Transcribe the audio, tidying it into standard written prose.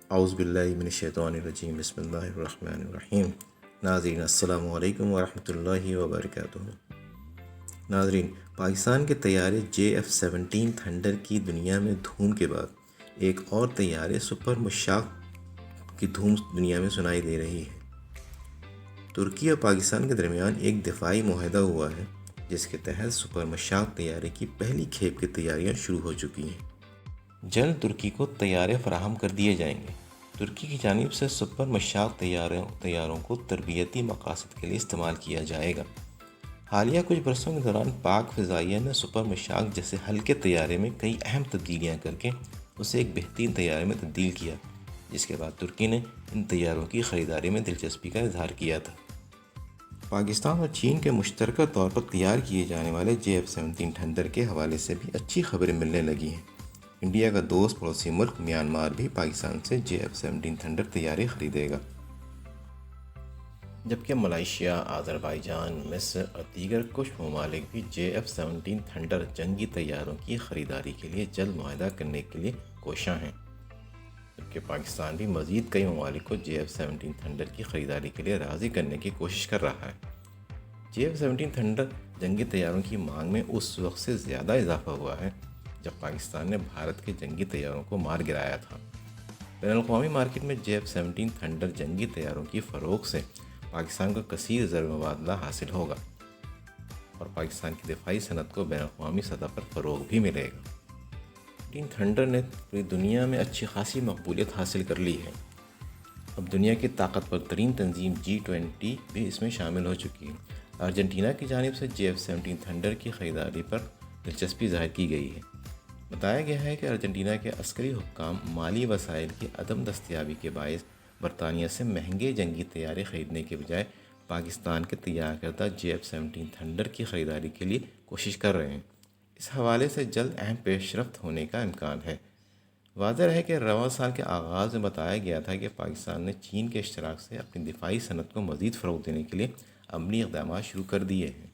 اعوذ باللہ من الشیطان الرجیم، بسم اللہ الرحمن الرحیم۔ ناظرین السلام علیکم ورحمۃ اللہ وبرکاتہ۔ ناظرین، پاکستان کے طیارے JF-17 تھنڈر کی دنیا میں دھوم کے بعد ایک اور طیارے سپر مشاق کی دھوم دنیا میں سنائی دے رہی ہے۔ ترکی اور پاکستان کے درمیان ایک دفاعی معاہدہ ہوا ہے جس کے تحت سپر مشاق طیارے کی پہلی کھیپ کی تیاریاں شروع ہو چکی ہیں۔ جلد ترکی کو طیارے فراہم کر دیے جائیں گے۔ ترکی کی جانب سے سپر مشاق طیاروں کو تربیتی مقاصد کے لیے استعمال کیا جائے گا۔ حالیہ کچھ برسوں کے دوران پاک فضائیہ نے سپر مشاق جیسے ہلکے طیارے میں کئی اہم تبدیلیاں کر کے اسے ایک بہترین طیارے میں تبدیل کیا، جس کے بعد ترکی نے ان طیاروں کی خریداری میں دلچسپی کا اظہار کیا تھا۔ پاکستان اور چین کے مشترکہ طور پر تیار کیے جانے والے JF-17 تھنڈر کے حوالے سے بھی اچھی خبریں ملنے لگی ہیں۔ انڈیا کا دوست پڑوسی ملک میانمار بھی پاکستان سے JF-17 تھنڈر طیارے خریدے گا، جبکہ ملائیشیا، آذربائیجان، مصر اور دیگر کچھ ممالک بھی JF-17 تھنڈر جنگی طیاروں کی خریداری کے لیے جلد معاہدہ کرنے کے لیے کوشاں ہیں، جبکہ پاکستان بھی مزید کئی ممالک کو JF-17 تھنڈر کی خریداری کے لیے راضی کرنے کی کوشش کر رہا ہے۔ JF-17 تھنڈر جنگی طیاروں کی مانگ میں اس وقت سے زیادہ اضافہ ہوا ہے جب پاکستان نے بھارت کے جنگی طیاروں کو مار گرایا تھا۔ بین الاقوامی مارکیٹ میں JF-17 تھنڈر جنگی طیاروں کی فروغ سے پاکستان کو کثیر زر مبادلہ حاصل ہوگا اور پاکستان کی دفاعی صنعت کو بین الاقوامی سطح پر فروغ بھی ملے گا۔ تھنڈر نے پوری دنیا میں اچھی خاصی مقبولیت حاصل کر لی ہے۔ اب دنیا کی طاقتور ترین تنظیم G20 بھی اس میں شامل ہو چکی ہے۔ ارجنٹینا کی جانب سے JF-17 تھنڈر کی خریداری پر دلچسپی ظاہر کی گئی ہے۔ بتایا گیا ہے کہ ارجنٹینا کے عسکری حکام مالی وسائل کی عدم دستیابی کے باعث برطانیہ سے مہنگے جنگی طیارے خریدنے کے بجائے پاکستان کے تیار کردہ JF-17 تھنڈر کی خریداری کے لیے کوشش کر رہے ہیں۔ اس حوالے سے جلد اہم پیش رفت ہونے کا امکان ہے۔ واضح ہے کہ رواں سال کے آغاز میں بتایا گیا تھا کہ پاکستان نے چین کے اشتراک سے اپنی دفاعی صنعت کو مزید فروغ دینے کے لیے عملی اقدامات شروع کر دیے ہیں۔